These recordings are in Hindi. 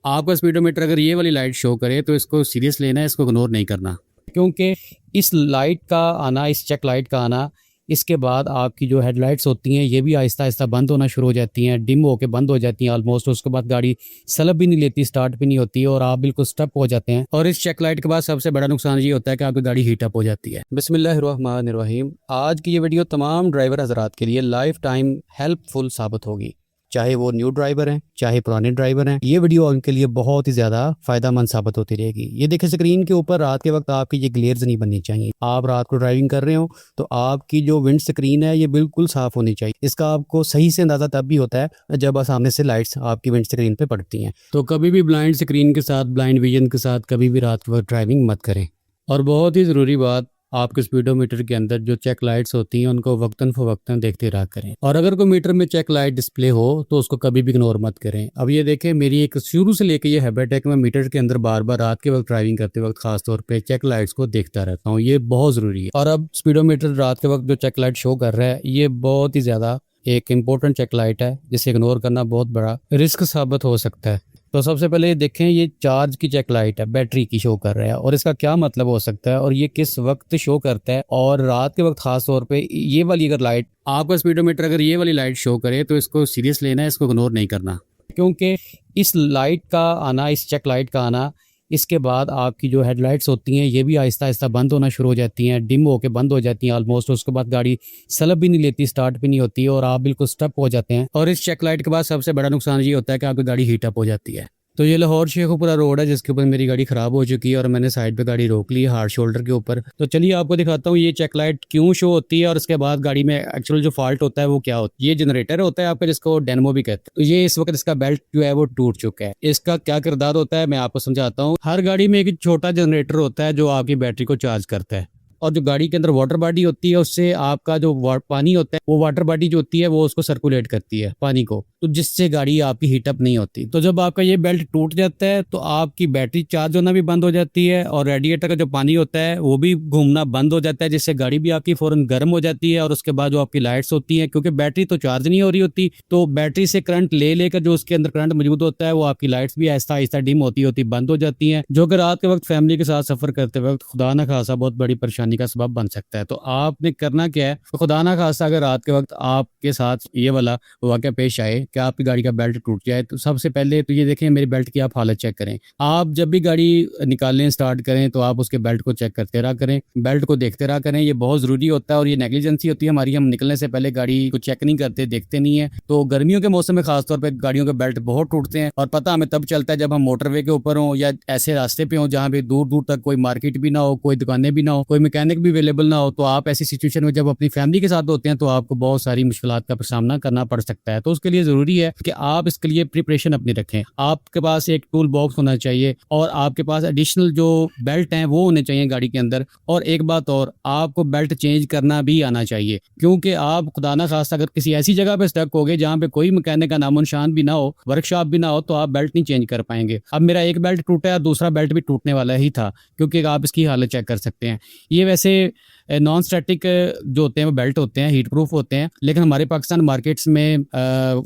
आपका स्पीडोमीटर अगर ये वाली लाइट शो करे तो इसको सीरियस लेना है, इसको इग्नोर नहीं करना, क्योंकि इस लाइट का आना, इस चेक लाइट का आना, इसके बाद आपकी जो हेडलाइट्स होती हैं ये भी आहिस्ता आहिस्ता बंद होना शुरू हो जाती हैं, डिम होकर बंद हो जाती हैं ऑलमोस्ट। उसके बाद गाड़ी सलब भी नहीं लेती, स्टार्ट भी नहीं होती और आप बिल्कुल स्टक हो जाते हैं। और इस चेक लाइट के बाद सबसे बड़ा नुकसान ये होता है कि आपकी गाड़ी हीट अप हो जाती है। बिस्मिल्लाहिर्रहमानिर्रहीम। आज की ये वीडियो तमाम ड्राइवर हजरात के लिए लाइफ टाइम हेल्पफुल साबित होगी, चाहे वो न्यू ड्राइवर हैं चाहे पुराने ड्राइवर हैं। ये वीडियो उनके लिए बहुत ही ज़्यादा फ़ायदेमंद साबित होती रहेगी। ये देखिए स्क्रीन के ऊपर रात के वक्त आपकी ये ग्लेयर्स नहीं बननी चाहिए। आप रात को ड्राइविंग कर रहे हो तो आपकी जो विंड स्क्रीन है ये बिल्कुल साफ़ होनी चाहिए। इसका आपको सही से अंदाज़ा तब भी होता है जब सामने से लाइट्स आपकी विंड स्क्रीन पर पड़ती हैं। तो कभी भी ब्लाइंड स्क्रीन के साथ, ब्लाइंड विजन के साथ कभी भी रात के वक्त ड्राइविंग मत करें। और बहुत ही ज़रूरी बात, आपके स्पीडोमीटर के अंदर जो चेक लाइट्स होती हैं उनको वक्तन फवक्तन देखते रहा करें। और अगर कोई मीटर में चेक लाइट डिस्प्ले हो तो उसको कभी भी इग्नोर मत करें। अब ये देखें, मेरी एक शुरू से लेके ये हैबिट है कि मैं मीटर के अंदर बार बार रात के वक्त ड्राइविंग करते वक्त खास तौर पे चेक लाइट्स को देखता रहता हूँ। ये बहुत ज़रूरी है। और अब स्पीडोमीटर रात के वक्त जो चेक लाइट शो कर रहा है ये बहुत ही ज़्यादा एक इम्पोर्टेंट चेक लाइट है, जिसे इग्नोर करना बहुत बड़ा रिस्क साबित हो सकता है। तो सबसे पहले देखें, ये चार्ज की चेक लाइट है, बैटरी की शो कर रहा है और इसका क्या मतलब हो सकता है और ये किस वक्त शो करता है। और रात के वक्त खास तौर पे ये वाली अगर लाइट, आपका स्पीडोमीटर अगर ये वाली लाइट शो करे तो इसको सीरियस लेना है, इसको इग्नोर नहीं करना, क्योंकि इस लाइट का आना, इस चेक लाइट का आना, इसके बाद आपकी जो हेडलाइट्स होती हैं ये भी आहिस्ता आहिस्ता बंद होना शुरू हो जाती हैं, डिम होकर बंद हो जाती हैं ऑलमोस्ट। उसके बाद गाड़ी सलब भी नहीं लेती, स्टार्ट भी नहीं होती और आप बिल्कुल स्टक हो जाते हैं। और इस चेक लाइट के बाद सबसे बड़ा नुकसान ये होता है कि आपकी गाड़ी हीट अप हो जाती है। तो ये लाहौर शेखुपुरा रोड है जिसके ऊपर मेरी गाड़ी ख़राब हो चुकी है और मैंने साइड पे गाड़ी रोक ली हार्ड शोल्डर के ऊपर। तो चलिए आपको दिखाता हूँ ये चेक लाइट क्यों शो होती है और उसके बाद गाड़ी में एक्चुअल जो फॉल्ट होता है वो क्या होता है। ये जनरेटर होता है आपका, जिसको डेनमो भी कहते हैं। तो ये इस वक्त इसका बेल्ट जो है वो टूट चुका है। इसका क्या किरदार होता है मैं आपको समझाता हूँ। हर गाड़ी में एक छोटा जनरेटर होता है जो आपकी बैटरी को चार्ज करता है, और जो गाड़ी के अंदर वाटर बॉडी होती है उससे आपका जो पानी होता है वो वाटर बॉडी जो होती है वो उसको सर्कुलेट करती है पानी को, तो जिससे गाड़ी आपकी हीटअप नहीं होती। तो जब आपका ये बेल्ट टूट जाता है तो आपकी बैटरी चार्ज होना भी बंद हो जाती है और रेडिएटर का जो पानी होता है वो भी घूमना बंद हो जाता है, जिससे गाड़ी भी आपकी फ़ौरन गर्म हो जाती है। और उसके बाद जो आपकी लाइट्स होती हैं, क्योंकि बैटरी तो चार्ज नहीं हो रही होती, तो बैटरी से करंट ले लेकर जो उसके अंदर करंट मौजूद होता है वो आपकी लाइट्स भी आहिस्ता आहिस्ता डिम होती होती बंद हो जाती हैं, जो कि रात के वक्त फैमिली के साथ सफ़र करते वक्त खुदा न खासा बहुत बड़ी परेशानी का सबब बन सकता है। तो आपने करना क्या है, तो खुदा ना खासा अगर रात के वक्त आपके साथ ये वाला वाक़या पेश आए कि आपकी गाड़ी का बेल्ट टूट जाए, तो सबसे पहले तो ये देखें मेरी बेल्ट की आप हालत चेक करें। आप जब भी गाड़ी निकालने स्टार्ट करें तो आप उसके बेल्ट को चेक करते रहा करें, बेल्ट को देखते रहा करें। ये बहुत ज़रूरी होता है और ये नेग्लिजेंसी होती है हमारी, हम निकलने से पहले गाड़ी को चेक नहीं करते, देखते नहीं है। तो गर्मियों के मौसम में खासतौर पर गाड़ियों के बेल्ट बहुत टूटते हैं और पता हमें तब चलता है जब हम मोटरवे के ऊपर हों या ऐसे रास्ते पे हों जहाँ पे दूर दूर तक कोई मार्केट भी ना हो, कोई दुकानें भी ना हो, कोई मैकेनिक भी अवेलेबल ना हो। तो आप ऐसी सिचुएशन में जब अपनी फैमिली के साथ होते हैं तो आपको बहुत सारी मुश्किलात का सामना करना पड़ सकता है। तो उसके लिए ज़रूरी है कि आप इसके लिए प्रिपरेशन अपनी रखें। आपके पास एक टूल बॉक्स होना चाहिए और आपके पास एडिशनल जो बेल्ट हैं वो होने चाहिए गाड़ी के अंदर। और एक बात और, आपको बेल्ट चेंज करना भी आना चाहिए, क्योंकि आप खुदा ना खास्ता अगर किसी ऐसी जगह पे स्टक हो गए जहाँ पे कोई मैकेनिक का नामो निशान भी ना हो, वर्कशॉप भी ना हो, तो आप बेल्ट नहीं चेंज कर पाएंगे। अब मेरा एक बेल्ट टूटा है, दूसरा बेल्ट भी टूटने वाला ही था, क्योंकि आप इसकी हालत चेक कर सकते हैं। ये वैसे नॉन स्टैटिक जो होते हैं वो बेल्ट होते हैं, हीट प्रूफ होते हैं, लेकिन हमारे पाकिस्तान मार्केट्स में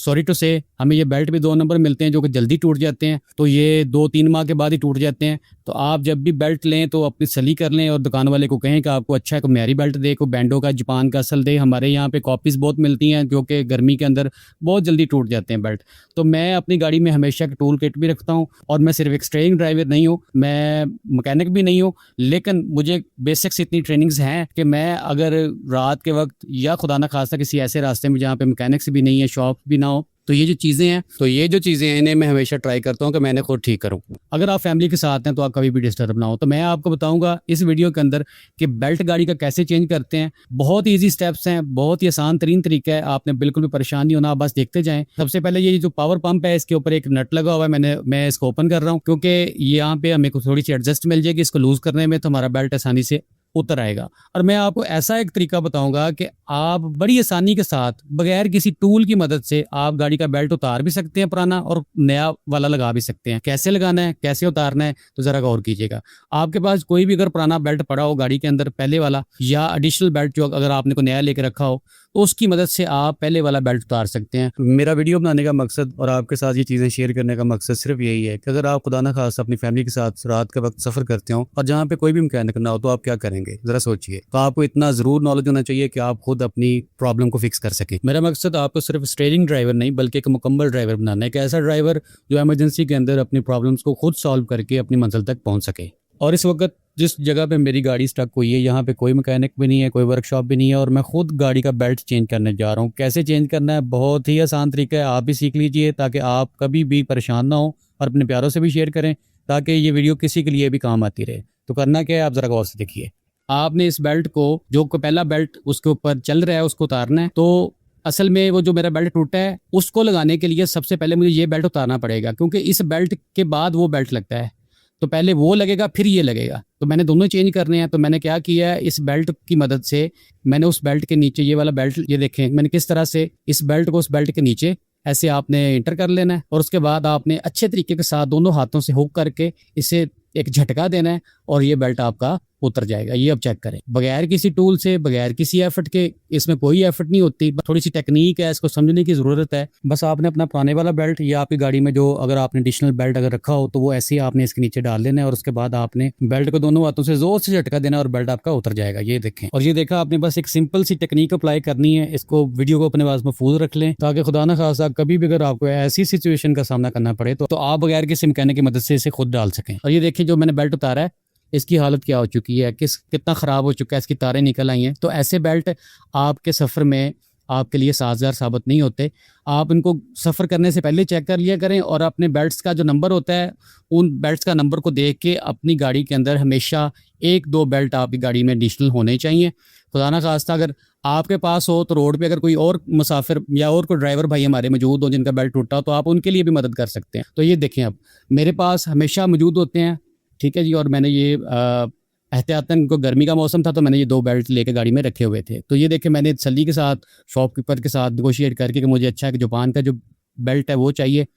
सॉरी टू से हमें ये बेल्ट भी 2 नंबर मिलते हैं जो कि जल्दी टूट जाते हैं। तो ये 2-3 माह के बाद ही टूट जाते हैं। तो आप जब भी बेल्ट लें तो अपनी सली कर लें और दुकान वाले को कहें कि आपको अच्छा है, कोई म्यारी बेल्ट दे, कोई बैंडो का, जापान का असल दे। हमारे यहाँ पे कॉपीज़ बहुत मिलती हैं जो कि गर्मी के अंदर बहुत जल्दी टूट जाते हैं बेल्ट। तो मैं अपनी गाड़ी में हमेशा एक टूल किट भी रखता हूँ और मैं सिर्फ एक स्टीयरिंग ड्राइवर नहीं हूँ, मैं मैकेनिक भी नहीं हूँ, लेकिन मुझे बेसिक्स इतनी ट्रेनिंग्स हैं कि मैं अगर रात के वक्त या खुदा ना खास्ता किसी ऐसे रास्ते में जहाँ पे मैकेनिक्स भी नहीं है, शॉप भी ना हो, तो ये जो चीज़ें हैं इन्हें मैं हमेशा ट्राई करता हूँ कि मैंने खुद ठीक करूँ। अगर आप फैमिली के साथ हैं तो आप कभी भी डिस्टर्ब ना हो। तो मैं आपको बताऊंगा इस वीडियो के अंदर कि बेल्ट गाड़ी का कैसे चेंज करते हैं। बहुत ईजी स्टेप्स हैं, बहुत ही आसान तरीन तरीका है, आपने बिल्कुल भी परेशान नहीं होना, आप बस देखते जाएं। सबसे पहले ये जो पावर पंप है इसके ऊपर एक नट लगा हुआ है, मैं इसको ओपन कर रहा हूँ क्योंकि यहाँ पे हमें थोड़ी सी एडजस्ट मिल जाएगी इसको लूज़ करने में, तो हमारा बेल्ट आसानी से उतर आएगा। और मैं आपको ऐसा एक तरीका बताऊंगा कि आप बड़ी आसानी के साथ बगैर किसी टूल की मदद से आप गाड़ी का बेल्ट उतार भी सकते हैं पुराना और नया वाला लगा भी सकते हैं। कैसे लगाना है, कैसे उतारना है, तो ज़रा गौर कीजिएगा। आपके पास कोई भी अगर पुराना बेल्ट पड़ा हो गाड़ी के अंदर, पहले वाला या एडिशनल बेल्ट जो अगर आपने को नया लेके रखा हो, तो उसकी मदद से आप पहले वाला बेल्ट उतार सकते हैं। मेरा वीडियो बनाने का मकसद और आपके साथ ये चीज़ें शेयर करने का मकसद सिर्फ यही है कि अगर आप खुदा न खास अपनी फैमिली के साथ रात के वक्त सफ़र करते हो और जहाँ पे कोई भी मैकेनिक ना हो तो आप क्या करेंगे, ज़रा सोचिए। तो आपको इतना ज़रूर नॉलेज होना चाहिए कि आप खुद अपनी प्रॉब्लम को फिक्स कर सकें। मेरा मकसद आपको सिर्फ स्टेयरिंग ड्राइवर नहीं बल्कि एक मुकम्मल ड्राइवर बनाना है, एक ऐसा ड्राइवर जो एमरजेंसी के अंदर अपनी प्रॉब्लम्स को खुद सॉल्व करके अपनी मंजिल तक पहुँच सके। और इस वक्त जिस जगह पे मेरी गाड़ी स्टक हुई है यहाँ पे कोई मैकेनिक भी नहीं है, कोई वर्कशॉप भी नहीं है और मैं खुद गाड़ी का बेल्ट चेंज करने जा रहा हूँ। कैसे चेंज करना है, बहुत ही आसान तरीका है, आप भी सीख लीजिए ताकि आप कभी भी परेशान ना हो और अपने प्यारों से भी शेयर करें ताकि ये वीडियो किसी के लिए भी काम आती रहे। तो करना क्या है, आप ज़रा गौर से देखिए। आपने इस बेल्ट को, जो पहला बेल्ट उसके ऊपर चल रहा है उसको उतारना है। तो असल में वो जो मेरा बेल्ट टूटा है उसको लगाने के लिए सबसे पहले मुझे ये बेल्ट उतारना पड़ेगा, क्योंकि इस बेल्ट के बाद वो बेल्ट लगता है। तो पहले वो लगेगा फिर ये लगेगा, तो मैंने दोनों चेंज करने हैं। तो मैंने क्या किया है, इस बेल्ट की मदद से मैंने उस बेल्ट के नीचे ये वाला बेल्ट, ये देखें मैंने किस तरह से इस बेल्ट को उस बेल्ट के नीचे ऐसे आपने इंटर कर लेना है और उसके बाद आपने अच्छे तरीके के साथ दोनों हाथों से हुक करके इसे एक झटका देना है और ये बेल्ट आपका उतर जाएगा। ये अब चेक करें, बगैर किसी टूल से, बगैर किसी एफर्ट के, इसमें कोई एफर्ट नहीं होती, थोड़ी सी टेक्निक है, इसको समझने की ज़रूरत है। बस आपने अपना पुराने वाला बेल्ट या आपकी गाड़ी में जो अगर आपने एडिशनल बेल्ट अगर रखा हो तो वो ऐसे ही आपने इसके नीचे डाल लेना है और उसके बाद आपने बेल्ट को दोनों हाथों से जोर से झटका देना और बेल्ट आपका उतर जाएगा। ये देखें, और ये देखा आपने, बस एक सिंपल सी टेक्निक अप्लाई करनी है। इसको वीडियो को अपने पास महफूज रख लें ताकि खुदा न खासा कभी भी अगर आपको ऐसी सिचुएशन का सामना करना पड़े तो आप बगैर किसी मैकेनिक की मदद से इसे खुद डाल सकें। और ये देखिए जो मैंने बेल्ट उतारा है इसकी हालत क्या हो चुकी है, कितना ख़राब हो चुका है, इसकी तारें निकल आई हैं। तो ऐसे बेल्ट आपके सफ़र में आपके लिए साजगार साबित नहीं होते। आप इनको सफ़र करने से पहले चेक कर लिया करें और अपने बेल्ट्स का जो नंबर होता है उन बेल्ट्स का नंबर को देख के अपनी गाड़ी के अंदर हमेशा 1-2 बेल्ट आपकी गाड़ी में एडिशनल होने चाहिए। खुदा ना खास्ता अगर आपके पास हो तो रोड पे अगर कोई और मुसाफिर या और कोई ड्राइवर भाई हमारे मौजूद हो जिनका बेल्ट टूटा हो तो आप उनके लिए भी मदद कर सकते हैं। तो ये देखें, अब मेरे पास हमेशा मौजूद होते हैं, ठीक है जी। और मैंने ये एहतियातन को गर्मी का मौसम था तो मैंने ये 2 बेल्ट लेके गाड़ी में रखे हुए थे। तो ये देखे मैंने तसल्ली के साथ शॉपकीपर के साथ नेगोशिएट करके कि मुझे अच्छा है कि जापान का जो बेल्ट है वो चाहिए।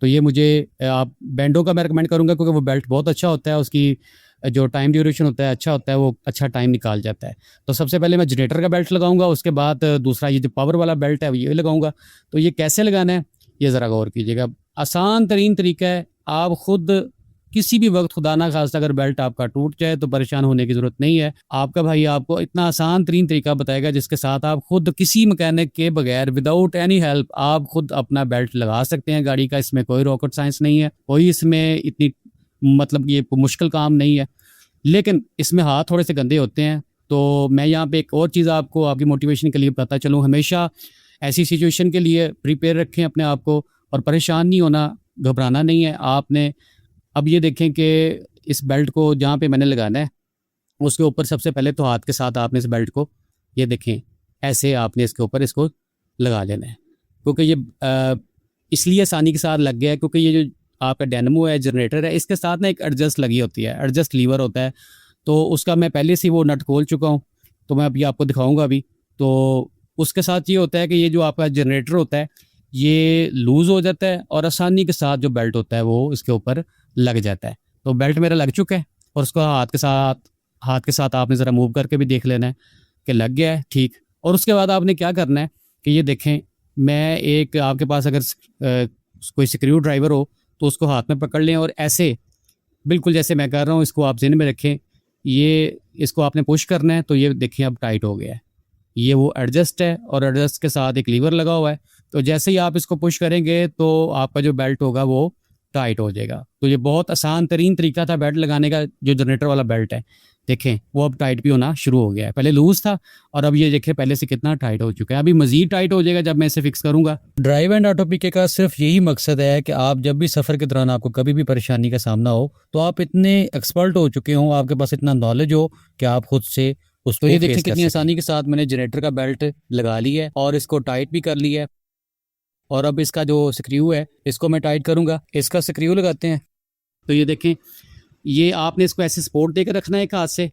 तो ये मुझे आप बैंडो का मैं रिकमेंड करूँगा क्योंकि वो बेल्ट बहुत अच्छा होता है, उसकी जो टाइम ड्यूरेशन होता है अच्छा होता है, वो अच्छा टाइम निकाल जाता है। तो सबसे पहले मैं जनरेटर का बेल्ट लगाऊंगा, उसके बाद दूसरा ये जो पावर वाला बेल्ट है ये लगाऊंगा। तो ये कैसे लगाना है ये ज़रा गौर कीजिएगा। आसान तरीन तरीका है, आप खुद किसी भी वक्त खुदा ना खास्ता अगर बेल्ट आपका टूट जाए तो परेशान होने की ज़रूरत नहीं है। आपका भाई आपको इतना आसान तरीन तरीका बताएगा जिसके साथ आप खुद किसी मैकेनिक के बगैर विदाउट एनी हेल्प आप खुद अपना बेल्ट लगा सकते हैं गाड़ी का। इसमें कोई रॉकेट साइंस नहीं है, कोई इसमें इतनी मतलब ये मुश्किल काम नहीं है, लेकिन इसमें हाथ थोड़े से गंदे होते हैं। तो मैं यहाँ पे एक और चीज़ आपको आपकी मोटिवेशन के लिए बताता चलूँ, हमेशा ऐसी सिचुएशन के लिए प्रिपेयर रखें अपने आप को और परेशान नहीं होना, घबराना नहीं है आपने। अब ये देखें कि इस बेल्ट को जहाँ पे मैंने लगाना है उसके ऊपर सबसे पहले तो हाथ के साथ आपने इस बेल्ट को ये देखें ऐसे आपने इसके ऊपर इसको लगा लेना है, क्योंकि ये इसलिए आसानी के साथ लग गया है क्योंकि ये जो आपका डायनेमो है, जनरेटर है, इसके साथ ना एक एडजस्ट लगी होती है, एडजस्ट लीवर होता है। तो उसका मैं पहले से वो नट खोल चुका हूँ, तो मैं अभी आपको दिखाऊंगा अभी। तो उसके साथ ये होता है कि ये जो आपका जनरेटर होता है ये लूज़ हो जाता है और आसानी के साथ जो बेल्ट होता है वो इसके ऊपर लग जाता है। तो बेल्ट मेरा लग चुका है और उसको हाथ के साथ आपने ज़रा मूव करके भी देख लेना है कि लग गया है ठीक। और उसके बाद आपने क्या करना है कि ये देखें, मैं एक आपके पास अगर कोई स्क्रू ड्राइवर हो तो उसको हाथ में पकड़ लें और ऐसे बिल्कुल जैसे मैं कर रहा हूँ इसको आप ज़हन में रखें। ये इसको आपने पुश करना है तो ये देखें अब टाइट हो गया है, ये वो एडजस्ट है और एडजस्ट के साथ एक लीवर लगा हुआ है। तो जैसे ही आप इसको पुश करेंगे तो आपका जो बेल्ट होगा वो टाइट हो जाएगा। तो ये बहुत आसान तरीन तरीका था बेल्ट लगाने का। जो जनरेटर वाला बेल्ट है देखें वो अब टाइट भी होना शुरू हो गया है, पहले लूज़ था और अब ये देखें पहले से कितना टाइट हो चुका है। अभी मज़ीद टाइट हो जाएगा जब मैं इसे फिक्स करूँगा। ड्राइव एंड ऑटो पीके का सिर्फ यही मकसद है कि आप जब भी सफ़र के दौरान आपको कभी भी परेशानी का सामना हो तो आप इतने एक्सपर्ट हो चुके हों, आपके पास इतना नॉलेज हो कि आप खुद से उसको। ये देखें कितनी आसानी के साथ मैंने जनरेटर का बेल्ट लगा लिया है और इसको टाइट भी कर लिया है। और अब इसका जो स्क्रू है इसको मैं टाइट करूँगा। इसका स्क्रू लगाते हैं तो ये देखें, ये आपने इसको ऐसे सपोर्ट देकर रखना है एक हाथ से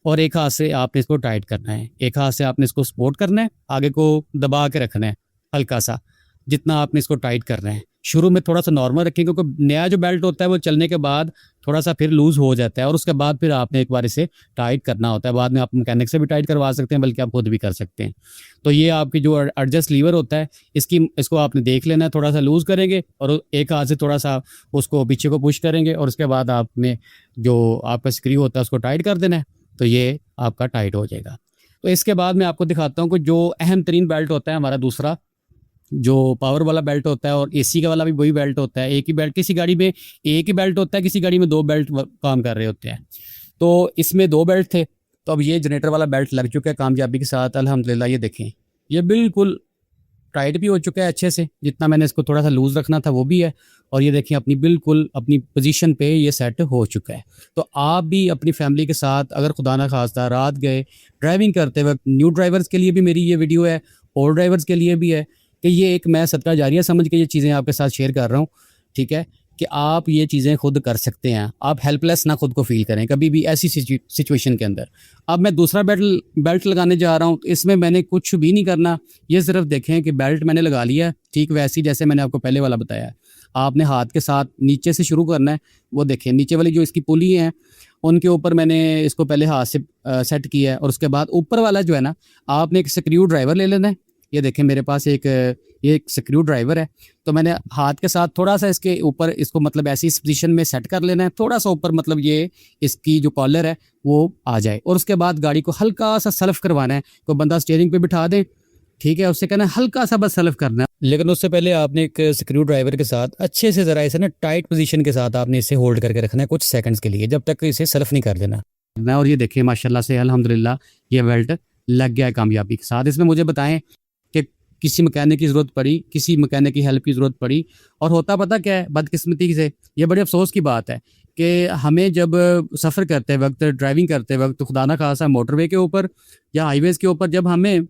और एक हाथ से आपने इसको टाइट करना है। एक हाथ से आपने इसको सपोर्ट करना है, आगे को दबा के रखना है हल्का सा, जितना आपने इसको टाइट करना है। शुरू में थोड़ा सा नॉर्मल रखें, क्योंकि नया जो बेल्ट होता है वो चलने के बाद थोड़ा सा फिर लूज़ हो जाता है और उसके बाद फिर आपने एक बार इसे टाइट करना होता है। बाद में आप मैकेनिक से भी टाइट करवा सकते हैं, बल्कि आप खुद भी कर सकते हैं। तो ये आपकी जो एडजस्ट लीवर होता है, इसको आपने देख लेना है, थोड़ा सा लूज़ करेंगे और एक हाथ से थोड़ा सा उसको पीछे को पुश करेंगे और उसके बाद आपने जो आपका स्क्रू होता है उसको टाइट कर देना है, तो ये आपका टाइट हो जाएगा। तो इसके बाद मैं आपको दिखाता हूँ कि जो अहम तरीन बेल्ट होता है हमारा दूसरा, जो पावर वाला बेल्ट होता है और एसी का वाला भी वही बेल्ट होता है। एक ही बेल्ट, किसी गाड़ी में एक ही बेल्ट होता है, किसी गाड़ी में 2 बेल्ट काम कर रहे होते हैं। तो इसमें 2 बेल्ट थे, तो अब ये जनरेटर वाला बेल्ट लग चुका है कामयाबी के साथ अल्हम्दुलिल्लाह। ये देखें, ये बिल्कुल टाइट भी हो चुका है अच्छे से, जितना मैंने इसको थोड़ा सा लूज़ रखना था वो भी है। और ये देखिए अपनी बिल्कुल अपनी पोजीशन पे ये सेट हो चुका है। तो आप भी अपनी फैमिली के साथ अगर खुदा ना खास्ता रात गए ड्राइविंग करते वक्त, न्यू ड्राइवर्स के लिए भी मेरी ये वीडियो है, ओल्ड ड्राइवर्स के लिए भी है, कि ये एक मैं सदका जारिया समझ के ये चीज़ें आपके साथ शेयर कर रहा हूँ, ठीक है, कि आप ये चीज़ें खुद कर सकते हैं। आप हेल्पलेस ना खुद को फील करें कभी भी ऐसी सिचुएशन के अंदर। अब मैं दूसरा बेल्ट लगाने जा रहा हूँ, तो इसमें मैंने कुछ भी नहीं करना। ये सिर्फ देखें कि बेल्ट मैंने लगा लिया, ठीक वैसे ही जैसे मैंने आपको पहले वाला बताया। आपने हाथ के साथ नीचे से शुरू करना है। वो देखें नीचे वाली जो इसकी पुली हैं उनके ऊपर मैंने इसको पहले हाथ से सेट किया है, और उसके बाद ऊपर वाला जो है ना, आपने एक स्क्रू ड्राइवर ले लेना है। ये देखें मेरे पास ये एक स्क्रू ड्राइवर है, तो मैंने हाथ के साथ थोड़ा सा इसके ऊपर इसको मतलब ऐसी इस पोजीशन में सेट कर लेना है, थोड़ा सा ऊपर, मतलब ये इसकी जो कॉलर है वो आ जाए। और उसके बाद गाड़ी को हल्का सा सल्फ करवाना है। कोई बंदा स्टीयरिंग पे बिठा दे, ठीक है, उससे कहना है हल्का सा बस सल्फ करना है, लेकिन उससे पहले आपने एक स्क्रू ड्राइवर के साथ अच्छे से ज़रा इसे ना टाइट पोजीशन के साथ आपने इसे होल्ड करके रखना है कुछ सेकंड्स के लिए, जब तक इसे सल्फ नहीं कर देना। और ये देखिए माशाल्लाह से अल्हम्दुलिल्लाह ये बेल्ट लग गया है कामयाबी के साथ। इसमें मुझे बताएं कि किसी मैकेनिक की ज़रूरत पड़ी, किसी मैकेनिक की हेल्प की ज़रूरत पड़ी, और होता पता क्या है बदकिस्मती से, ये बड़े अफसोस की बात है कि हमें जब सफ़र करते वक्त, ड्राइविंग करते वक्त, खुदा ना खासा मोटरवे के ऊपर या हाईवेज़ के ऊपर जब हमें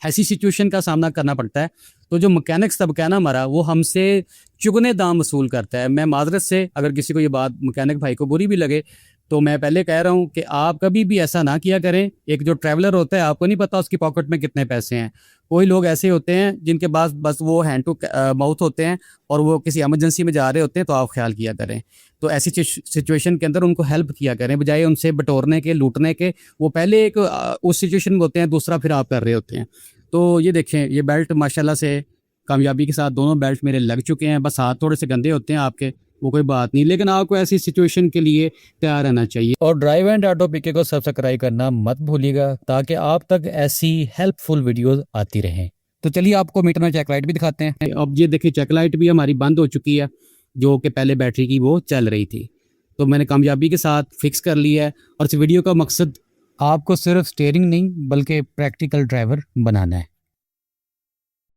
ऐसी सिचुएशन का सामना करना पड़ता है, तो जो मैकेनिक्स तबका है ना हमारा, वो हमसे चुगने दाम वसूल करता है। मैं माजरत से अगर किसी को ये बात मैकेनिक भाई को बुरी भी लगे, तो मैं पहले कह रहा हूँ कि आप कभी भी ऐसा ना किया करें। एक जो ट्रैवलर होता है, आपको नहीं पता उसकी पॉकेट में कितने पैसे हैं। कोई लोग ऐसे होते हैं जिनके पास बस वो हैंड टू माउथ होते हैं और वो किसी एमरजेंसी में जा रहे होते हैं, तो आप ख्याल किया करें। तो ऐसी सिचुएशन के अंदर उनको हेल्प किया करें, बजाय उनसे बटोरने के, लूटने के। वो पहले एक उस सिचुएशन में होते हैं, दूसरा फिर आप कर रहे होते हैं। तो ये देखें, ये बेल्ट माशाल्लाह से कामयाबी के साथ दोनों बेल्ट मेरे लग चुके हैं। बस हाथ थोड़े से गंदे होते हैं आपके, वो कोई बात नहीं, लेकिन आपको ऐसी सिचुएशन के लिए तैयार रहना चाहिए। और ड्राइव एंड ऑटो पीके को सब्सक्राइब करना मत भूलिएगा, ताकि आप तक ऐसी हेल्पफुल वीडियोस आती रहें। तो चलिए आपको मीटर में चेक लाइट भी दिखाते हैं। अब ये देखिए चेक लाइट भी हमारी बंद हो चुकी है, जो कि पहले बैटरी की वो चल रही थी, तो मैंने कामयाबी के साथ फिक्स कर लिया है। और इस वीडियो का मकसद आपको सिर्फ स्टीयरिंग नहीं बल्कि प्रैक्टिकल ड्राइवर बनाना है।